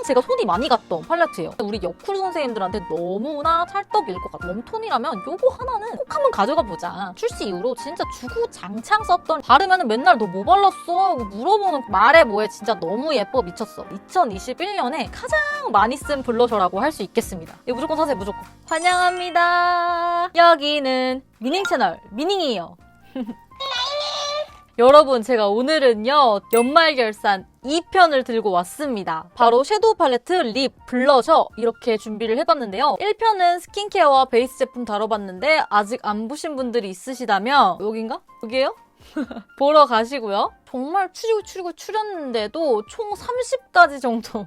제가 손이 많이 갔던 팔레트예요. 우리 여쿨 선생님들한테 너무나 찰떡일 것 같아. 웜톤이라면 요거 하나는 꼭 한번 가져가 보자. 출시 이후로 진짜 주구장창 썼던, 바르면 맨날 너 뭐 발랐어? 하고 물어보는 말에 뭐에 진짜 너무 예뻐 미쳤어. 2021년에 가장 많이 쓴 블러셔라고 할 수 있겠습니다. 이거 무조건 사세요, 무조건. 환영합니다. 여기는 미닝 채널 미닝이에요. 여러분, 제가 오늘은요 연말 결산 2편을 들고 왔습니다. 바로 섀도우 팔레트, 립, 블러셔 이렇게 준비를 해봤는데요. 1편은 스킨케어와 베이스 제품 다뤄봤는데 아직 안 보신 분들이 있으시다면 여긴가? 여기에요? 보러 가시고요. 정말 추리고 추렸는데도 총 30가지 정도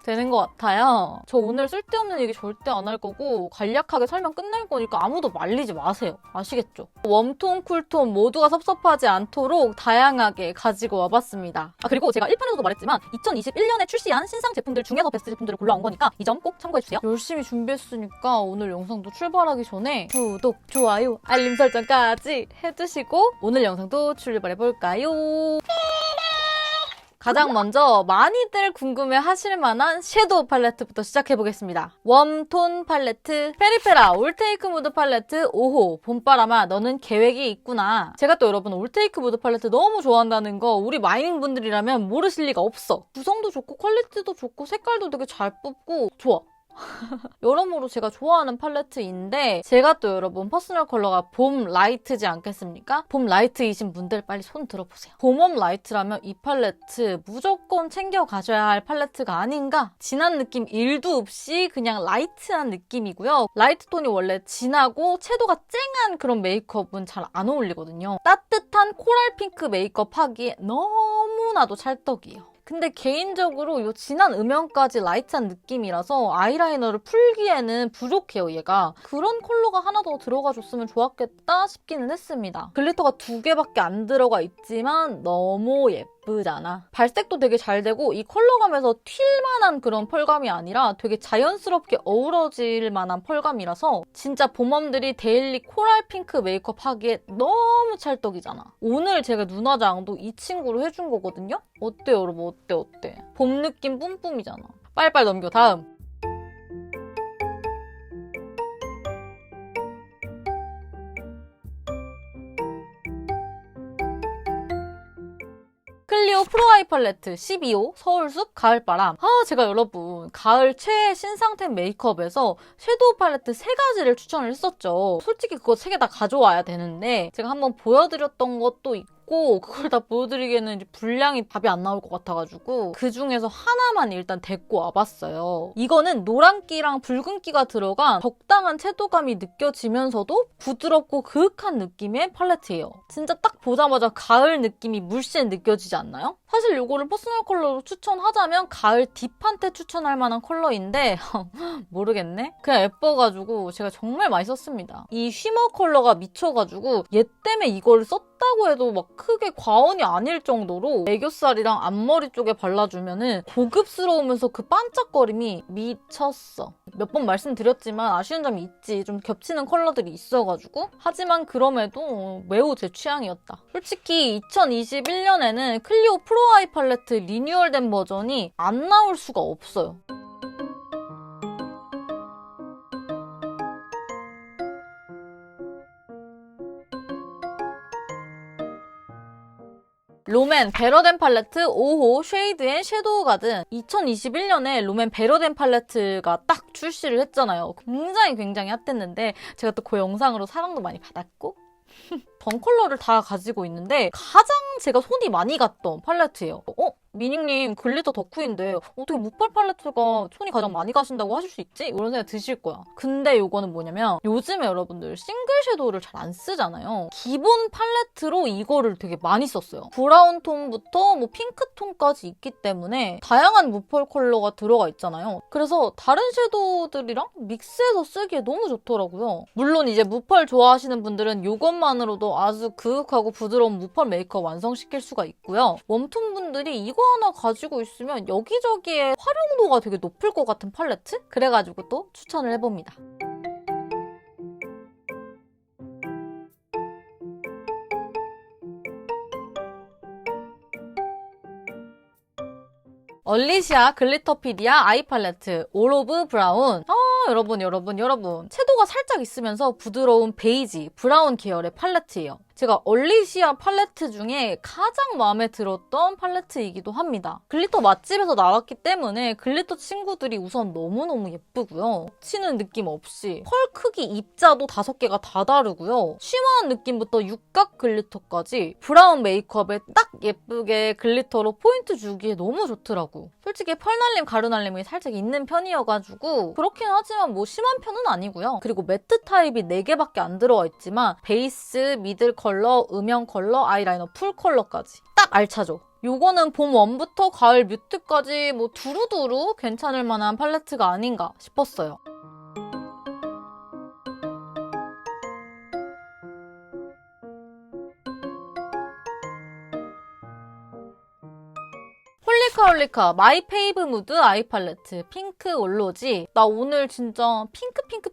되는 것 같아요. 저 오늘 쓸데없는 얘기 절대 안 할 거고 간략하게 설명 끝낼 거니까 아무도 말리지 마세요. 아시겠죠? 웜톤, 쿨톤 모두가 섭섭하지 않도록 다양하게 가지고 와봤습니다. 그리고 제가 1편에서도 말했지만 2021년에 출시한 신상 제품들 중에서 베스트 제품들을 골라온 거니까 이 점 꼭 참고해주세요. 열심히 준비했으니까 오늘 영상도 출발하기 전에 구독, 좋아요, 알림 설정까지 해주시고 오늘 영상도 출발해볼까요? 가장 먼저 많이들 궁금해 하실 만한 섀도우 팔레트부터 시작해보겠습니다. 웜톤 팔레트, 페리페라 올테이크 무드 팔레트 5호. 봄바람아 너는 계획이 있구나. 제가 또 여러분 올테이크 무드 팔레트 너무 좋아한다는 거 우리 마이닝 분들이라면 모르실 리가 없어. 구성도 좋고 퀄리티도 좋고 색깔도 되게 잘 뽑고 좋아. 여러모로 제가 좋아하는 팔레트인데 제가 또 여러분 퍼스널 컬러가 봄 라이트지 않겠습니까? 봄 라이트이신 분들 빨리 손 들어보세요. 봄웜 라이트라면 이 팔레트 무조건 챙겨 가셔야 할 팔레트가 아닌가? 진한 느낌 1도 없이 그냥 라이트한 느낌이고요. 라이트 톤이 원래 진하고 채도가 쨍한 그런 메이크업은 잘 안 어울리거든요. 따뜻한 코랄 핑크 메이크업 하기에 너무나도 찰떡이에요. 근데 개인적으로 이 진한 음영까지 라이트한 느낌이라서 아이라이너를 풀기에는 부족해요, 얘가. 그런 컬러가 하나 더 들어가줬으면 좋았겠다 싶기는 했습니다. 글리터가 2개밖에 안 들어가 있지만 너무 예쁘잖아. 발색도 되게 잘 되고 이 컬러감에서 튈만한 그런 펄감이 아니라 되게 자연스럽게 어우러질 만한 펄감이라서 진짜 봄맘들이 데일리 코랄 핑크 메이크업 하기에 너무 찰떡이잖아. 오늘 제가 눈화장도 이 친구로 해준 거거든요? 어때요, 여러분? 어때? 봄 느낌 뿜뿜이잖아. 빨리빨리 넘겨. 다음. 클리오 프로 아이 팔레트 12호 서울숲 가을바람. 제가 여러분 가을 최애 신상템 메이크업에서 섀도우 팔레트 3가지를 추천을 했었죠. 솔직히 그거 3개 다 가져와야 되는데 제가 한번 보여드렸던 것도 있고 그걸 다 보여드리기에는 이제 분량이 답이 안 나올 것 같아가지고 그 중에서 하나만 일단 데리고 와봤어요. 이거는 노란기랑 붉은기가 들어간 적당한 채도감이 느껴지면서도 부드럽고 그윽한 느낌의 팔레트예요. 진짜 딱 보자마자 가을 느낌이 물씬 느껴지지 않나요? 사실 이거를 퍼스널 컬러로 추천하자면 가을 딥한테 추천할 만한 컬러인데 모르겠네? 그냥 예뻐가지고 제가 정말 많이 썼습니다. 이 쉬머 컬러가 미쳐가지고 얘 때문에 이걸 썼다고 해도 막 크게 과언이 아닐 정도로 애교살이랑 앞머리 쪽에 발라주면은 고급스러우면서 그 반짝거림이 미쳤어. 몇 번 말씀드렸지만 아쉬운 점이 있지. 좀 겹치는 컬러들이 있어가지고. 하지만 그럼에도 매우 제 취향이었다. 솔직히 2021년에는 클리오 프로 아이 팔레트 리뉴얼된 버전이 안 나올 수가 없어요. 롬앤 베러덴 팔레트 5호 쉐이드 앤 섀도우 가든. 2021년에 롬앤 베러덴 팔레트가 딱 출시를 했잖아요. 굉장히 핫했는데 제가 또 그 영상으로 사랑도 많이 받았고 전 컬러를 다 가지고 있는데 가장 제가 손이 많이 갔던 팔레트예요. 미닝님 글리터 덕후인데 어떻게 무펄 팔레트가 손이 가장 많이 가신다고 하실 수 있지? 이런 생각 드실 거야. 근데 이거는 뭐냐면 요즘에 여러분들 싱글 섀도우를 잘 안 쓰잖아요. 기본 팔레트로 이거를 되게 많이 썼어요. 브라운 톤부터 뭐 핑크 톤까지 있기 때문에 다양한 무펄 컬러가 들어가 있잖아요. 그래서 다른 섀도우들이랑 믹스해서 쓰기에 너무 좋더라고요. 물론 이제 무펄 좋아하시는 분들은 이것만으로도 아주 그윽하고 부드러운 무펄 메이크업 완성시킬 수가 있고요. 웜톤 분들이 이거 하나 가지고 있으면 여기저기에 활용도가 되게 높을 것 같은 팔레트? 그래가지고 또 추천을 해봅니다. 얼리시아 글리터피디아 아이 팔레트 올 오브 브라운. 여러분. 채도가 살짝 있으면서 부드러운 베이지, 브라운 계열의 팔레트예요. 제가 얼리시아 팔레트 중에 가장 마음에 들었던 팔레트이기도 합니다. 글리터 맛집에서 나왔기 때문에 글리터 친구들이 우선 너무너무 예쁘고요. 치는 느낌 없이 펄 크기 입자도 5개가 다 다르고요. 쉬머한 느낌부터 육각 글리터까지 브라운 메이크업에 딱 예쁘게 글리터로 포인트 주기에 너무 좋더라고. 솔직히 펄날림, 가루날림이 살짝 있는 편이어가지고 그렇긴 하지만 뭐 심한 편은 아니고요. 그리고 매트 타입이 4개밖에 안 들어와 있지만 베이스, 미들 컬러, 음영 컬러, 아이라이너 풀 컬러까지 딱 알차죠. 요거는 봄 웜부터 가을 뮤트까지 뭐 두루두루 괜찮을 만한 팔레트가 아닌가 싶었어요. 홀리카 마이 페이브 무드 아이 팔레트 핑크 올로지. 나 오늘 진짜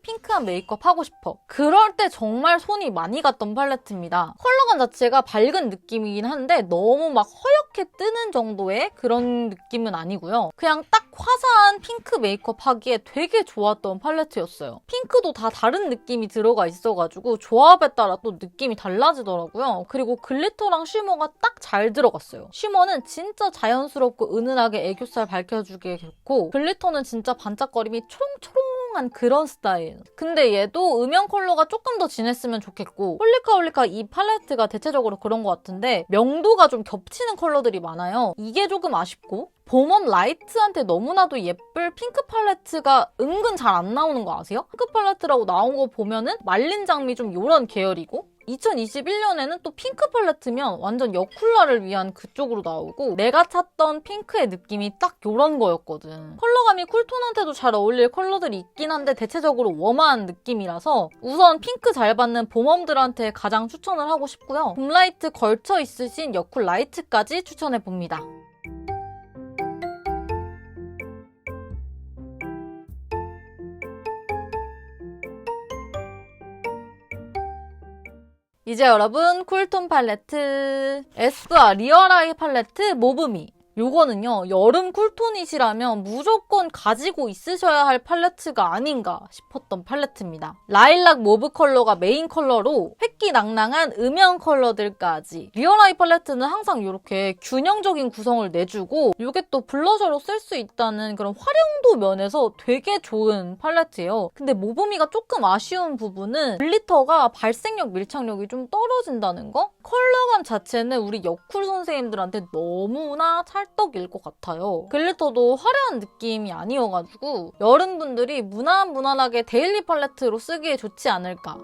핑크한 메이크업 하고 싶어. 그럴 때 정말 손이 많이 갔던 팔레트입니다. 컬러감 자체가 밝은 느낌이긴 한데 너무 막 허옇게 뜨는 정도의 그런 느낌은 아니고요. 그냥 딱 화사한 핑크 메이크업 하기에 되게 좋았던 팔레트였어요. 핑크도 다 다른 느낌이 들어가 있어가지고 조합에 따라 또 느낌이 달라지더라고요. 그리고 글리터랑 쉬머가 딱 잘 들어갔어요. 쉬머는 진짜 자연스럽고 은은하게 애교살 밝혀주기에 좋고 글리터는 진짜 반짝거림이 초롱초롱한 그런 스타일. 근데 얘도 음영 컬러가 조금 더 진했으면 좋겠고 홀리카 이 팔레트가 대체적으로 그런 것 같은데 명도가 좀 겹치는 컬러들이 많아요. 이게 조금 아쉽고 봄웜 라이트한테 너무나도 예쁠 핑크 팔레트가 은근 잘 안 나오는 거 아세요? 핑크 팔레트라고 나온 거 보면은 말린 장미 좀 요런 계열이고 2021년에는 또 핑크 팔레트면 완전 여쿨라를 위한 그쪽으로 나오고 내가 찾던 핑크의 느낌이 딱 요런 거였거든. 컬러감이 쿨톤한테도 잘 어울릴 컬러들이 있긴 한데 대체적으로 웜한 느낌이라서 우선 핑크 잘 받는 봄웜들한테 가장 추천을 하고 싶고요. 봄 라이트 걸쳐 있으신 여쿨 라이트까지 추천해봅니다. 이제 여러분 쿨톤 팔레트 에스쁘아 리얼 아이 팔레트 모브미. 요거는요 여름 쿨톤이시라면 무조건 가지고 있으셔야 할 팔레트가 아닌가 싶었던 팔레트입니다. 라일락 모브 컬러가 메인 컬러로 획기낭낭한 음영 컬러들까지. 리얼 아이 팔레트는 항상 이렇게 균형적인 구성을 내주고 요게 또 블러셔로 쓸 수 있다는 그런 활용도 면에서 되게 좋은 팔레트예요. 근데 모브미가 조금 아쉬운 부분은 글리터가 발색력, 밀착력이 좀 떨어진다는 거? 컬러감 자체는 우리 여쿨 선생님들한테 너무나 찰떡일 것 같아요. 글리터도 화려한 느낌이 아니어가지고 여름분들이 무난무난하게 데일리 팔레트로 쓰기에 좋지 않을까.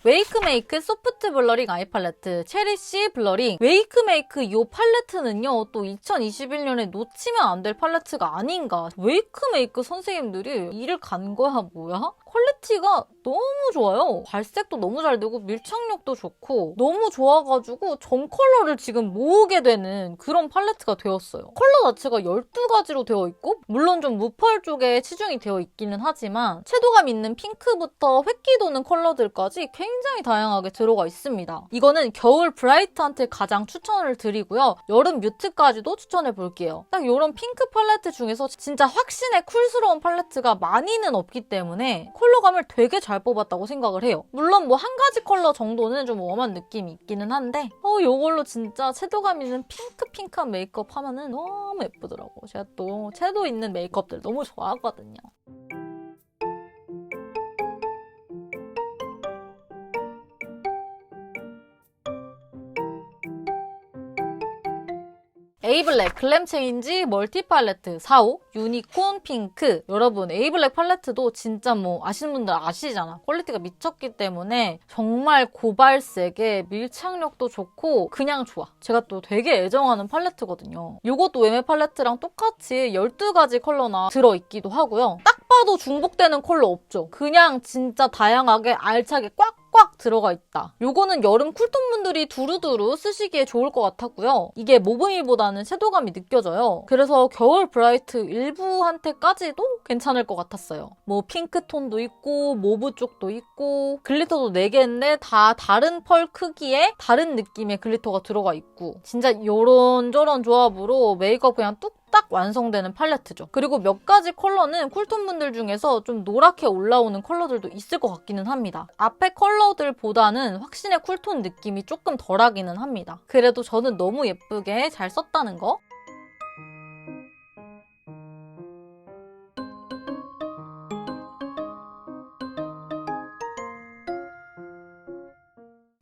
웨이크메이크 소프트 블러링 아이 팔레트 체리쉬 블러링. 웨이크메이크 이 팔레트는요 또 2021년에 놓치면 안 될 팔레트가 아닌가. 웨이크메이크 선생님들이 일을 간 거야 뭐야? 퀄리티가 너무 좋아요. 발색도 너무 잘 되고 밀착력도 좋고 너무 좋아가지고 전 컬러를 지금 모으게 되는 그런 팔레트가 되었어요. 컬러 자체가 12가지로 되어 있고 물론 좀 무펄 쪽에 치중이 되어 있기는 하지만 채도감 있는 핑크부터 획기 도는 컬러들까지 굉장히 다양하게 들어가 있습니다. 이거는 겨울 브라이트한테 가장 추천을 드리고요. 여름 뮤트까지도 추천해 볼게요. 딱 이런 핑크 팔레트 중에서 진짜 확신의 쿨스러운 팔레트가 많이는 없기 때문에 컬러감을 되게 잘 뽑았다고 생각을 해요. 물론 뭐 한 가지 컬러 정도는 좀 웜한 느낌이 있기는 한데 요걸로 진짜 채도감 있는 핑크한 메이크업 하면은 너무 예쁘더라고. 제가 또 채도 있는 메이크업들 너무 좋아하거든요. 에이블랙 글램 체인지 멀티 팔레트 4호 유니콘 핑크. 여러분 에이블랙 팔레트도 진짜 뭐 아시는 분들 아시잖아. 퀄리티가 미쳤기 때문에 정말 고발색에 밀착력도 좋고 그냥 좋아. 제가 또 되게 애정하는 팔레트거든요. 이것도 웨메 팔레트랑 똑같이 12가지 컬러나 들어있기도 하고요. 딱 봐도 중복되는 컬러 없죠. 그냥 진짜 다양하게 알차게 꽉꽉 들어가 있다. 요거는 여름 쿨톤 분들이 두루두루 쓰시기에 좋을 것 같았고요. 이게 모브밀보다는 섀도우감이 느껴져요. 그래서 겨울 브라이트 일부한테까지도 괜찮을 것 같았어요. 뭐 핑크톤도 있고 모브 쪽도 있고 글리터도 4개인데 다 다른 펄 크기에 다른 느낌의 글리터가 들어가 있고 진짜 요런저런 조합으로 메이크업 그냥 딱 완성되는 팔레트죠. 그리고 몇 가지 컬러는 쿨톤 분들 중에서 좀 노랗게 올라오는 컬러들도 있을 것 같기는 합니다. 앞에 컬러들보다는 확신의 쿨톤 느낌이 조금 덜하기는 합니다. 그래도 저는 너무 예쁘게 잘 썼다는 거.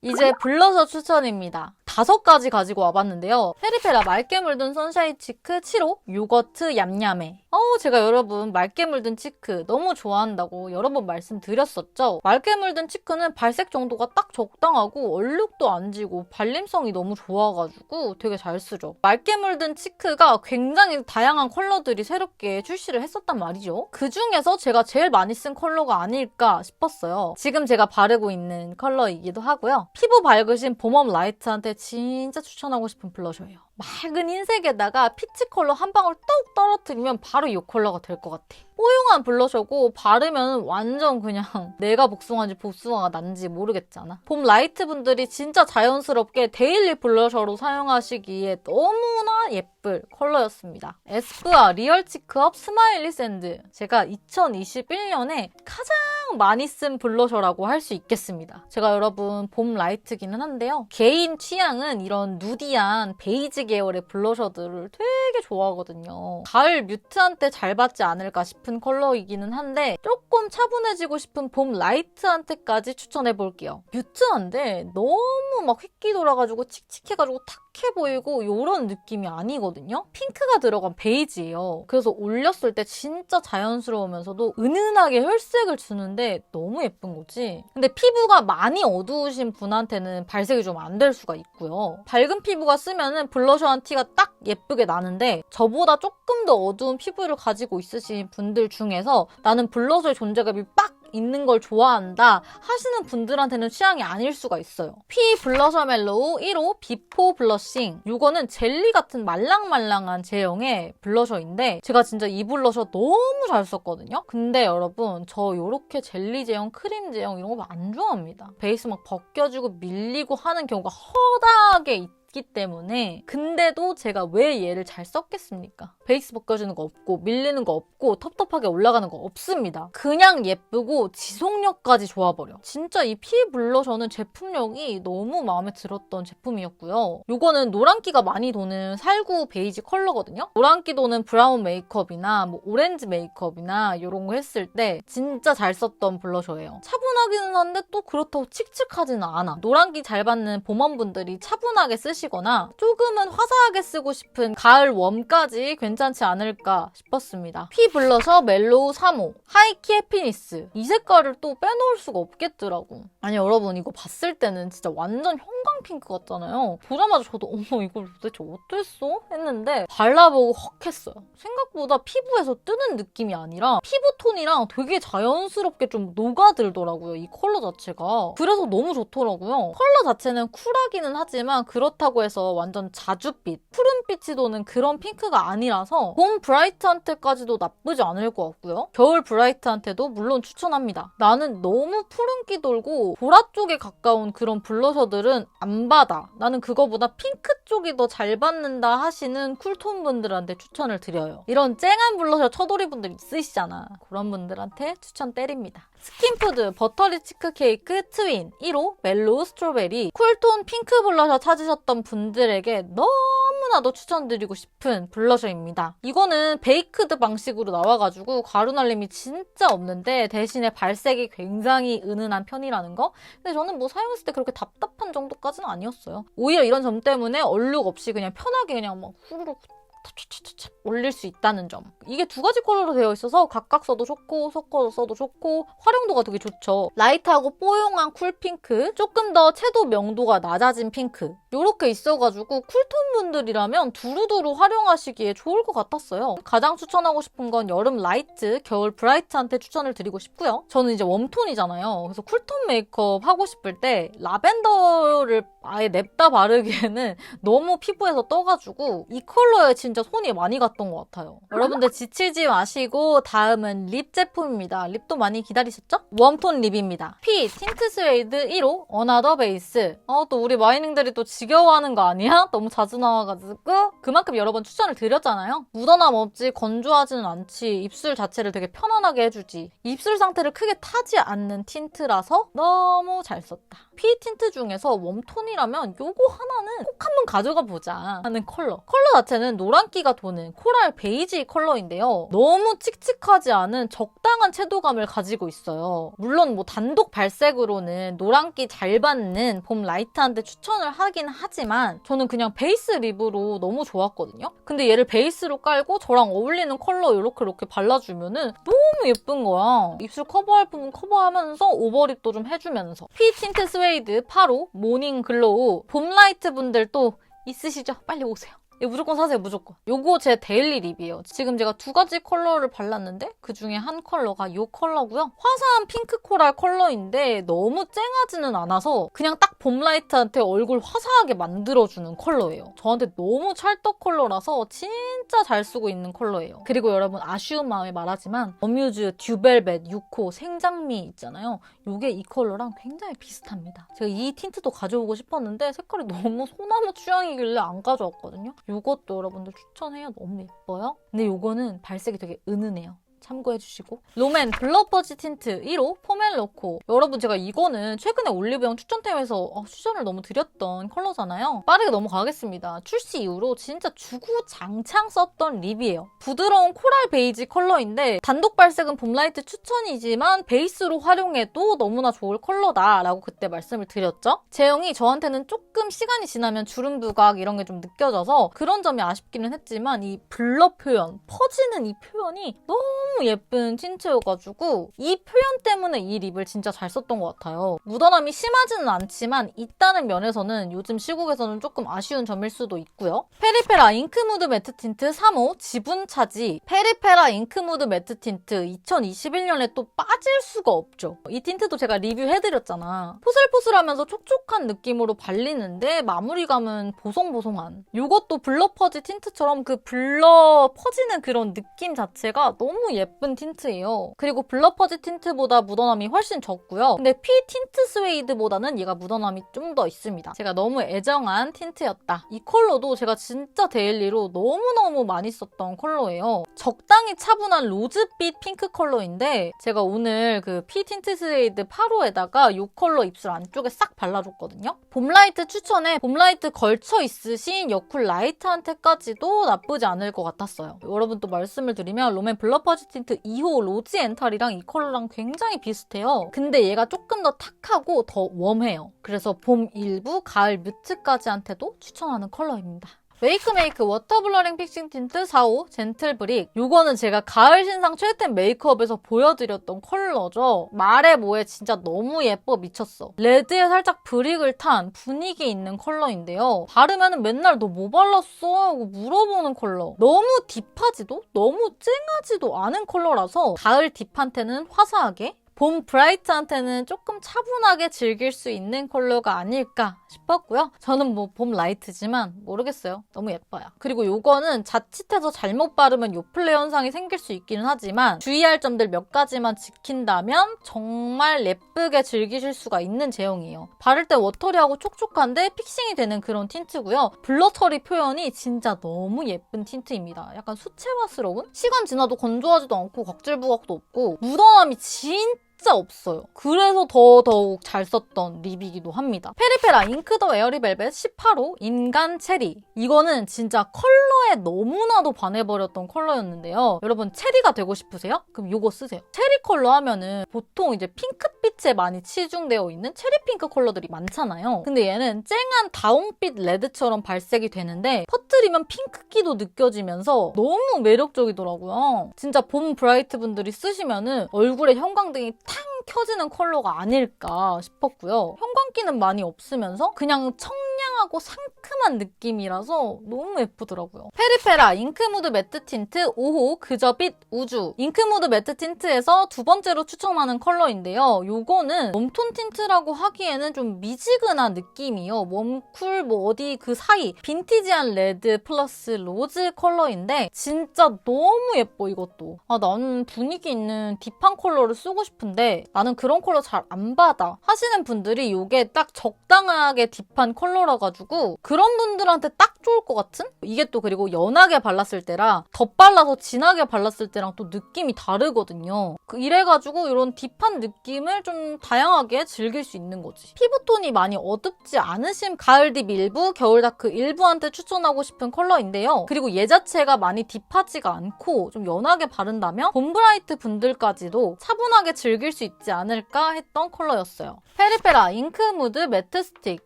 이제 블러셔 추천입니다. 5가지 가지고 와봤는데요. 페리페라 맑게 물든 선샤인 치크 7호 요거트 얌얌해. 제가 여러분 맑게 물든 치크 너무 좋아한다고 여러 번 말씀드렸었죠. 맑게 물든 치크는 발색 정도가 딱 적당하고 얼룩도 안 지고 발림성이 너무 좋아가지고 되게 잘 쓰죠. 맑게 물든 치크가 굉장히 다양한 컬러들이 새롭게 출시를 했었단 말이죠. 그중에서 제가 제일 많이 쓴 컬러가 아닐까 싶었어요. 지금 제가 바르고 있는 컬러이기도 하고요. 피부 밝으신 봄웜 라이트한테 진짜 추천하고 싶은 블러셔예요. 맑은 흰색에다가 피치 컬러 한 방울 떡 떨어뜨리면 바로 이 컬러가 될 것 같아. 뽀용한 블러셔고 바르면 완전 그냥 내가 복숭아인지 복숭아가 난지 모르겠잖아. 봄 라이트 분들이 진짜 자연스럽게 데일리 블러셔로 사용하시기에 너무나 예쁠 컬러였습니다. 에스쁘아 리얼 치크업 스마일리 샌드. 제가 2021년에 가장 많이 쓴 블러셔라고 할 수 있겠습니다. 제가 여러분 봄 라이트기는 한데요. 개인 취향은 이런 누디한 베이지 계열의 블러셔들을 되게 좋아하거든요. 가을 뮤트한테 잘 받지 않을까 싶은 컬러이기는 한데 조금 차분해지고 싶은 봄 라이트한테까지 추천해볼게요. 뮤트한데 너무 막 획기 돌아가지고 칙칙해가지고 탁해 보이고 이런 느낌이 아니거든요. 핑크가 들어간 베이지예요. 그래서 올렸을 때 진짜 자연스러우면서도 은은하게 혈색을 주는데 너무 예쁜 거지. 근데 피부가 많이 어두우신 분한테는 발색이 좀 안 될 수가 있고요. 밝은 피부가 쓰면은 블러셔한 티가 딱 예쁘게 나는데 저보다 조금 더 어두운 피부를 가지고 있으신 분들 중에서 나는 블러셔의 존재감이 빡 있는 걸 좋아한다 하시는 분들한테는 취향이 아닐 수가 있어요. 피 블러셔 멜로우 1호 비포 블러싱. 이거는 젤리 같은 말랑말랑한 제형의 블러셔인데 제가 진짜 이 블러셔 너무 잘 썼거든요. 근데 여러분 저 요렇게 젤리 제형, 크림 제형 이런 거 안 좋아합니다. 베이스 막 벗겨지고 밀리고 하는 경우가 허다하게 있기 때문에. 근데도 제가 왜 얘를 잘 썼겠습니까? 베이스 벗겨지는 거 없고 밀리는 거 없고 텁텁하게 올라가는 거 없습니다. 그냥 예쁘고 지속력까지 좋아버려. 진짜 이 피 블러셔는 제품력이 너무 마음에 들었던 제품이었고요. 요거는 노란기가 많이 도는 살구 베이지 컬러거든요. 노란기 도는 브라운 메이크업이나 뭐 오렌지 메이크업이나 이런 거 했을 때 진짜 잘 썼던 블러셔예요. 차분하기는 한데 또 그렇다고 칙칙하지는 않아. 노란기 잘 받는 봄원분들이 차분하게 쓰시거나 조금은 화사하게 쓰고 싶은 가을 웜까지 괜찮지 않을까 싶었습니다. 피 블러셔 멜로우 3호 하이키 해피니스. 이 색깔을 또 빼놓을 수가 없겠더라고. 아니 여러분 이거 봤을 때는 진짜 완전 형광 핑크 같잖아요. 보자마자 저도 어머 이걸 도대체 어땠어? 했는데 발라보고 헉 했어요. 생각보다 피부에서 뜨는 느낌이 아니라 피부톤이랑 되게 자연스럽게 좀 녹아들더라고요. 이 컬러 자체가. 그래서 너무 좋더라고요. 컬러 자체는 쿨하기는 하지만 그렇다고 해서 완전 자줏빛, 푸른빛이 도는 그런 핑크가 아니라서 봄 브라이트한테까지도 나쁘지 않을 것 같고요. 겨울 브라이트한테도 물론 추천합니다. 나는 너무 푸른기 돌고 보라 쪽에 가까운 그런 블러셔들은 안 받아. 나는 그거보다 핑크 쪽이 더 잘 받는다 하시는 쿨톤 분들한테 추천을 드려요. 이런 쨍한 블러셔 처돌이 분들 있으시잖아. 그런 분들한테 추천 때립니다. 스킨푸드 버터리 치크케이크 트윈 1호 멜로우 스트로베리. 쿨톤 핑크 블러셔 찾으셨던 분들에게 너무나도 추천드리고 싶은 블러셔입니다. 이거는 베이크드 방식으로 나와가지고 가루 날림이 진짜 없는데 대신에 발색이 굉장히 은은한 편이라는 거. 근데 저는 뭐 사용했을 때 그렇게 답답한 정도까지는 아니었어요. 오히려 이런 점 때문에 얼룩 없이 그냥 편하게 그냥 막 후루룩 찹찹찹찹 올릴 수 있다는 점. 이게 2가지 컬러로 되어 있어서 각각 써도 좋고 섞어서 써도 좋고 활용도가 되게 좋죠. 라이트하고 뽀용한 쿨핑크, 조금 더 채도 명도가 낮아진 핑크, 요렇게 있어가지고 쿨톤 분들이라면 두루두루 활용하시기에 좋을 것 같았어요. 가장 추천하고 싶은 건 여름 라이트, 겨울 브라이트한테 추천을 드리고 싶고요. 저는 이제 웜톤이잖아요. 그래서 쿨톤 메이크업 하고 싶을 때 라벤더를 아예 냅다 바르기에는 너무 피부에서 떠가지고 이 컬러에 진짜 손이 많이 갔던 것 같아요. 여러분들 지치지 마시고 다음은 립 제품입니다. 립도 많이 기다리셨죠? 웜톤 립입니다. P 틴트 스웨이드 1호 어나더 베이스. 또 우리 마이닝들이 또 지겨워하는 거 아니야? 너무 자주 나와가지고 그만큼 여러 번 추천을 드렸잖아요. 묻어남 없지, 건조하지는 않지, 입술 자체를 되게 편안하게 해주지. 입술 상태를 크게 타지 않는 틴트라서 너무 잘 썼다. P 틴트 중에서 웜톤이라면 요거 하나는 꼭 한번 가져가 보자 하는 컬러 자체는 노란기가 도는 코랄 베이지 컬러인데요. 너무 칙칙하지 않은 적당한 채도감을 가지고 있어요. 물론 뭐 단독 발색으로는 노란기 잘 받는 봄 라이트한테 추천을 하긴 하지만 저는 그냥 베이스 립으로 너무 좋았거든요. 근데 얘를 베이스로 깔고 저랑 어울리는 컬러 이렇게 발라주면은 너무 예쁜 거야. 입술 커버할 부분 커버하면서 오버립도 좀 해주면서. P 틴트 스웨이드 8호 모닝 글로우 봄 라이트 분들 또 있으시죠? 빨리 오세요. 이거 무조건 사세요, 무조건. 요거 제 데일리 립이에요. 지금 제가 2가지 컬러를 발랐는데 그중에 한 컬러가 요 컬러고요. 화사한 핑크 코랄 컬러인데 너무 쨍하지는 않아서 그냥 딱 봄 라이트한테 얼굴 화사하게 만들어주는 컬러예요. 저한테 너무 찰떡 컬러라서 진짜 잘 쓰고 있는 컬러예요. 그리고 여러분 아쉬운 마음에 말하지만 어뮤즈 듀벨벳 6호 생장미 있잖아요. 요게 이 컬러랑 굉장히 비슷합니다. 제가 이 틴트도 가져오고 싶었는데 색깔이 너무 소나무 취향이길래 안 가져왔거든요. 요것도 여러분들 추천해요. 너무 예뻐요. 근데 요거는 발색이 되게 은은해요. 참고해주시고. 롬앤 블러퍼지 틴트 1호 포멜로코. 여러분 제가 이거는 최근에 올리브영 추천템에서 추천을 너무 드렸던 컬러잖아요. 빠르게 넘어가겠습니다. 출시 이후로 진짜 주구장창 썼던 립이에요. 부드러운 코랄 베이지 컬러인데 단독 발색은 봄라이트 추천이지만 베이스로 활용해도 너무나 좋을 컬러다라고 그때 말씀을 드렸죠. 제형이 저한테는 조금 시간이 지나면 주름 부각 이런 게 좀 느껴져서 그런 점이 아쉽기는 했지만 이 블러 표현, 퍼지는 이 표현이 너무 예쁜 틴트여가지고 이 표현 때문에 이 립을 진짜 잘 썼던 것 같아요. 묻어남이 심하지는 않지만 있다는 면에서는 요즘 시국에서는 조금 아쉬운 점일 수도 있고요. 페리페라 잉크무드 매트 틴트 3호 지분차지. 페리페라 잉크무드 매트 틴트 2021년에 또 빠질 수가 없죠. 이 틴트도 제가 리뷰해드렸잖아. 포슬포슬하면서 촉촉한 느낌으로 발리는데 마무리감은 보송보송한. 이것도 블러 퍼지 틴트처럼 그 블러 퍼지는 그런 느낌 자체가 너무 예쁜 틴트예요. 그리고 블러 퍼지 틴트보다 묻어남이 훨씬 적고요. 근데 P 틴트 스웨이드보다는 얘가 묻어남이 좀 더 있습니다. 제가 너무 애정한 틴트였다. 이 컬러도 제가 진짜 데일리로 너무너무 많이 썼던 컬러예요. 적당히 차분한 로즈빛 핑크 컬러인데 제가 오늘 그 P 틴트 스웨이드 8호에다가 이 컬러 입술 안쪽에 싹 발라줬거든요. 봄라이트 추천에 봄라이트 걸쳐 있으신 여쿨 라이트한테까지도 나쁘지 않을 것 같았어요. 여러분 또 말씀을 드리면 롬앤 블러 퍼지 틴트 2호 로지 엔탈이랑 이 컬러랑 굉장히 비슷해요. 근데 얘가 조금 더 탁하고 더 웜해요. 그래서 봄 일부, 가을 뮤트까지한테도 추천하는 컬러입니다. 웨이크메이크 워터 블러링 픽싱 틴트 4호 젠틀 브릭. 요거는 제가 가을 신상 최애템 메이크업에서 보여드렸던 컬러죠. 말해 뭐해 진짜 너무 예뻐 미쳤어. 레드에 살짝 브릭을 탄 분위기 있는 컬러인데요. 바르면 맨날 너 뭐 발랐어? 하고 물어보는 컬러. 너무 딥하지도 너무 쨍하지도 않은 컬러라서 가을 딥한테는 화사하게 봄 브라이트한테는 조금 차분하게 즐길 수 있는 컬러가 아닐까 싶었고요. 저는 뭐 봄 라이트지만 모르겠어요. 너무 예뻐요. 그리고 요거는 자칫해서 잘못 바르면 요플레 현상이 생길 수 있기는 하지만 주의할 점들 몇 가지만 지킨다면 정말 예쁘게 즐기실 수가 있는 제형이에요. 바를 때 워터리하고 촉촉한데 픽싱이 되는 그런 틴트고요. 블러 처리 표현이 진짜 너무 예쁜 틴트입니다. 약간 수채화스러운? 시간 지나도 건조하지도 않고 각질 부각도 없고 묻어남이 진짜 없어요. 그래서 더더욱 잘 썼던 립이기도 합니다. 페리페라 잉크 더 에어리 벨벳 18호 인간 체리. 이거는 진짜 컬러에 너무나도 반해버렸던 컬러였는데요. 여러분 체리가 되고 싶으세요? 그럼 이거 쓰세요. 체리 컬러 하면은 보통 이제 핑크빛에 많이 치중되어 있는 체리 핑크 컬러들이 많잖아요. 근데 얘는 쨍한 다홍빛 레드처럼 발색이 되는데 퍼뜨리면 핑크기도 느껴지면서 너무 매력적이더라고요. 진짜 봄 브라이트 분들이 쓰시면은 얼굴에 형광등이 탕 켜지는 컬러가 아닐까 싶었고요. 형광기는 많이 없으면서 그냥 청량 청량하고 상큼한 느낌이라서 너무 예쁘더라고요. 페리페라 잉크무드 매트 틴트 5호 그저빛 우주. 잉크무드 매트 틴트에서 두 번째로 추천하는 컬러인데요. 요거는 웜톤 틴트라고 하기에는 좀 미지근한 느낌이요. 웜쿨 뭐 어디 그 사이 빈티지한 레드 플러스 로즈 컬러인데 진짜 너무 예뻐 이것도. 나는 분위기 있는 딥한 컬러를 쓰고 싶은데 나는 그런 컬러 잘 안 받아 하시는 분들이 이게 딱 적당하게 딥한 컬러라 가지고 그런 분들한테 딱 좋을 것 같은? 이게 또 그리고 연하게 발랐을 때랑 덧발라서 진하게 발랐을 때랑 또 느낌이 다르거든요. 이래가지고 이런 딥한 느낌을 좀 다양하게 즐길 수 있는 거지. 피부톤이 많이 어둡지 않으신 가을 딥 일부, 겨울 다크 일부한테 추천하고 싶은 컬러인데요. 그리고 얘 자체가 많이 딥하지가 않고 좀 연하게 바른다면 봄 브라이트 분들까지도 차분하게 즐길 수 있지 않을까 했던 컬러였어요. 페리페라 잉크무드 매트 스틱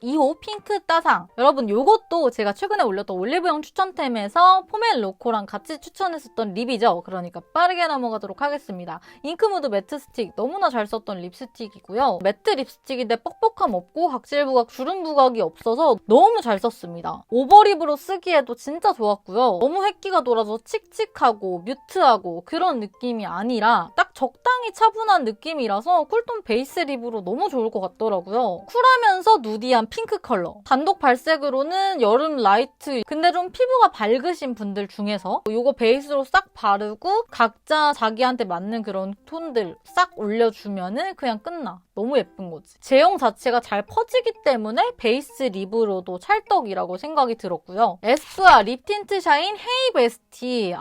2호 핑크 따상. 여러분 요것도 제가 최근에 올렸던 올리브영 추천템에서 포멜 로코랑 같이 추천했었던 립이죠. 그러니까 빠르게 넘어가도록 하겠습니다. 잉크무드 매트 스틱 너무나 잘 썼던 립스틱이고요. 매트 립스틱인데 뻑뻑함 없고 각질 부각, 주름 부각이 없어서 너무 잘 썼습니다. 오버립으로 쓰기에도 진짜 좋았고요. 너무 획기가 돌아서 칙칙하고 뮤트하고 그런 느낌이 아니라 딱 적당히 차분한 느낌이라서 쿨톤 베이스 립으로 너무 좋을 것 같더라고요. 쿨하면서 누디한 핑크 컬러. 단독 발색으로는 여름 라이트. 근데 좀 피부가 밝으신 분들 중에서 이거 베이스로 싹 바르고 각자 자기한테 맞는 그런 톤들 싹 올려주면은 그냥 끝나. 너무 예쁜 거지. 제형 자체가 잘 퍼지기 때문에 베이스 립으로도 찰떡이라고 생각이 들었고요. 에스쁘아 립 틴트 샤인 헤이 베스티.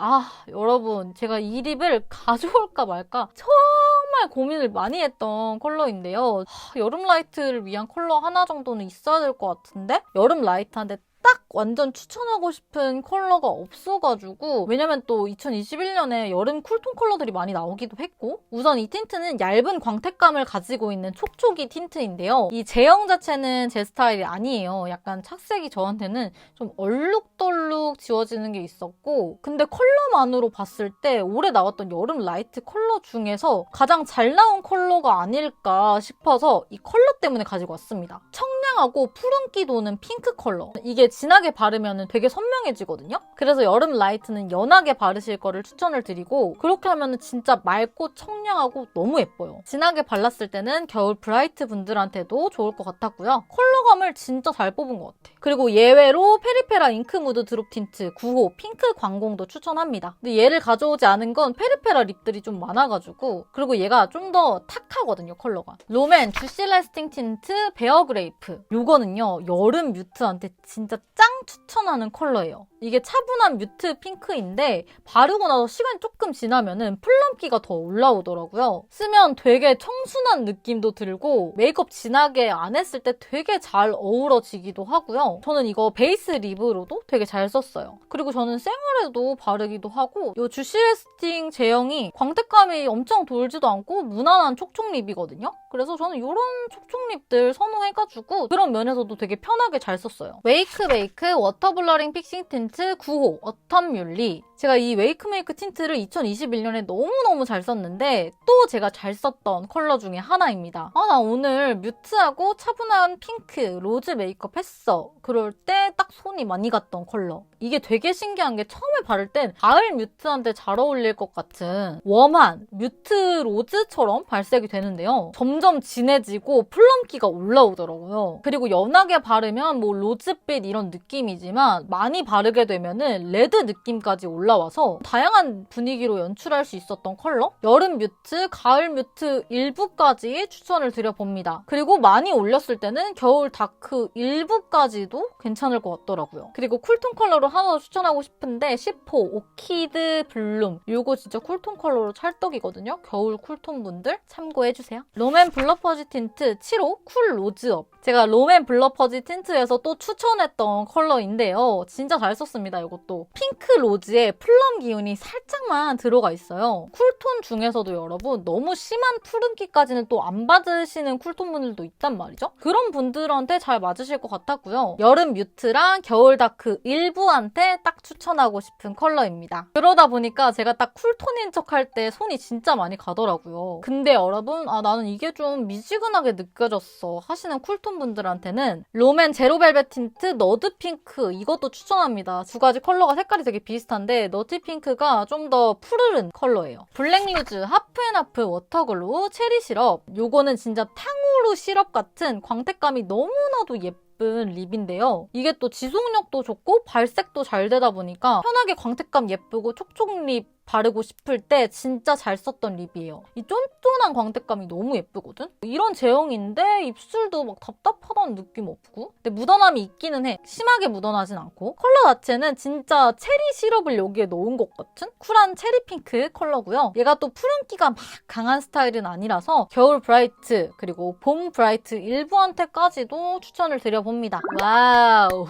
여러분 제가 이 립을 가져올까 말까 정말 고민을 많이 했던 컬러인데요. 여름 라이트를 위한 컬러 하나 정도는 있어야 될 것 같은데 여름 라이트한테 딱 완전 추천하고 싶은 컬러가 없어가지고 왜냐면 또 2021년에 여름 쿨톤 컬러들이 많이 나오기도 했고 우선 이 틴트는 얇은 광택감을 가지고 있는 촉촉이 틴트인데요. 이 제형 자체는 제 스타일이 아니에요. 약간 착색이 저한테는 좀 얼룩덜룩 지워지는 게 있었고 근데 컬러만으로 봤을 때 올해 나왔던 여름 라이트 컬러 중에서 가장 잘 나온 컬러가 아닐까 싶어서 이 컬러 때문에 가지고 왔습니다. 청량하고 푸른기 도는 핑크 컬러. 이게 진하게 바르면 되게 선명해지거든요. 그래서 여름 라이트는 연하게 바르실 거를 추천을 드리고 그렇게 하면 진짜 맑고 청량하고 너무 예뻐요. 진하게 발랐을 때는 겨울 브라이트 분들한테도 좋을 것 같았고요. 컬러감을 진짜 잘 뽑은 것 같아. 그리고 예외로 페리페라 잉크무드 드롭 틴트 9호 핑크 광공도 추천합니다. 근데 얘를 가져오지 않은 건 페리페라 립들이 좀 많아가지고 그리고 얘가 좀 더 탁하거든요, 컬러가. 롬앤 주시 레스팅 틴트 베어 그레이프. 요거는요, 여름 뮤트한테 진짜 짱 추천하는 컬러예요. 이게 차분한 뮤트 핑크인데 바르고 나서 시간이 조금 지나면은 플럼기가 더 올라오더라고요. 쓰면 되게 청순한 느낌도 들고 메이크업 진하게 안 했을 때 되게 잘 어우러지기도 하고요. 저는 이거 베이스 립으로도 되게 잘 썼어요. 그리고 저는 생얼에도 바르기도 하고 이 주시 레스팅 제형이 광택감이 엄청 돌지도 않고 무난한 촉촉 립이거든요. 그래서 저는 이런 촉촉 립들 선호해가지고 그런 면에서도 되게 편하게 잘 썼어요. 웨이크메이크 워터 블러링 픽싱 틴트 9호 어텀 뮬리. 제가 이 웨이크메이크 틴트를 2021년에 너무너무 잘 썼는데 또 제가 잘 썼던 컬러 중에 하나입니다. 나 오늘 뮤트하고 차분한 핑크, 로즈 메이크업 했어. 그럴 때 딱 손이 많이 갔던 컬러. 이게 되게 신기한 게 처음에 바를 땐 가을 뮤트한테 잘 어울릴 것 같은 웜한 뮤트 로즈처럼 발색이 되는데요. 점점 진해지고 플럼기가 올라오더라고요. 그리고 연하게 바르면 뭐 로즈빛 이런 느낌이지만 많이 바르게 되면은 레드 느낌까지 올라와서 다양한 분위기로 연출할 수 있었던 컬러? 여름 뮤트, 가을 뮤트 일부까지 추천을 드려봅니다. 그리고 많이 올렸을 때는 겨울 다크 일부까지도 괜찮을 것 같더라고요. 그리고 쿨톤 컬러로 하나 더 추천하고 싶은데 10호 오키드 블룸. 이거 진짜 쿨톤 컬러로 찰떡이거든요. 겨울 쿨톤 분들 참고해주세요. 롬앤 블러퍼지 틴트 7호 쿨 로즈업. 제가 롬앤 블러퍼지 틴트에서 또 추천했던 컬러 컬러인데요. 진짜 잘 썼습니다, 이것도. 핑크 로즈에 플럼 기운이 살짝만 들어가 있어요. 쿨톤 중에서도 여러분 너무 심한 푸른기까지는 또 안 받으시는 쿨톤 분들도 있단 말이죠. 그런 분들한테 잘 맞으실 것 같았고요. 여름 뮤트랑 겨울 다크 일부한테 딱 추천하고 싶은 컬러입니다. 그러다 보니까 제가 딱 쿨톤인 척할 때 손이 진짜 많이 가더라고요. 근데 여러분 나는 이게 좀 미지근하게 느껴졌어 하시는 쿨톤 분들한테는 롬앤 제로벨벳 틴트 너드 핑크 이것도 추천합니다. 두 가지 컬러가 색깔이 되게 비슷한데 너드 핑크가 좀 더 푸르른 컬러예요. 블랙뮤즈 하프앤하프 워터글로우 체리 시럽 요거는 진짜 탕후루 시럽 같은 광택감이 너무나도 예쁜 립인데요. 이게 또 지속력도 좋고 발색도 잘 되다 보니까 편하게 광택감 예쁘고 촉촉 립 바르고 싶을 때 진짜 잘 썼던 립이에요. 이 쫀쫀한 광택감이 너무 예쁘거든? 이런 제형인데 입술도 막 답답하다는 느낌 없고 근데 묻어남이 있기는 해. 심하게 묻어나진 않고 컬러 자체는 진짜 체리 시럽을 여기에 넣은 것 같은 쿨한 체리 핑크 컬러고요. 얘가 또 푸른기가 막 강한 스타일은 아니라서 겨울 브라이트 그리고 봄 브라이트 일부한테까지도 추천을 드려봅니다. 와우!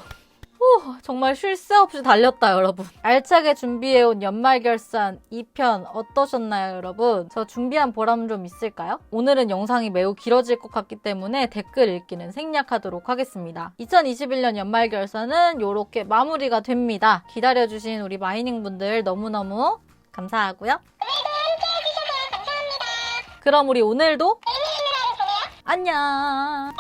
정말 쉴 새 없이 달렸다 여러분. 알차게 준비해온 연말결산 2편 어떠셨나요 여러분? 저 준비한 보람 좀 있을까요? 오늘은 영상이 매우 길어질 것 같기 때문에 댓글 읽기는 생략하도록 하겠습니다. 2021년 연말결산은 이렇게 마무리가 됩니다. 기다려주신 우리 마이닝분들 너무너무 감사하고요. 그럼 우리 오늘도 안녕.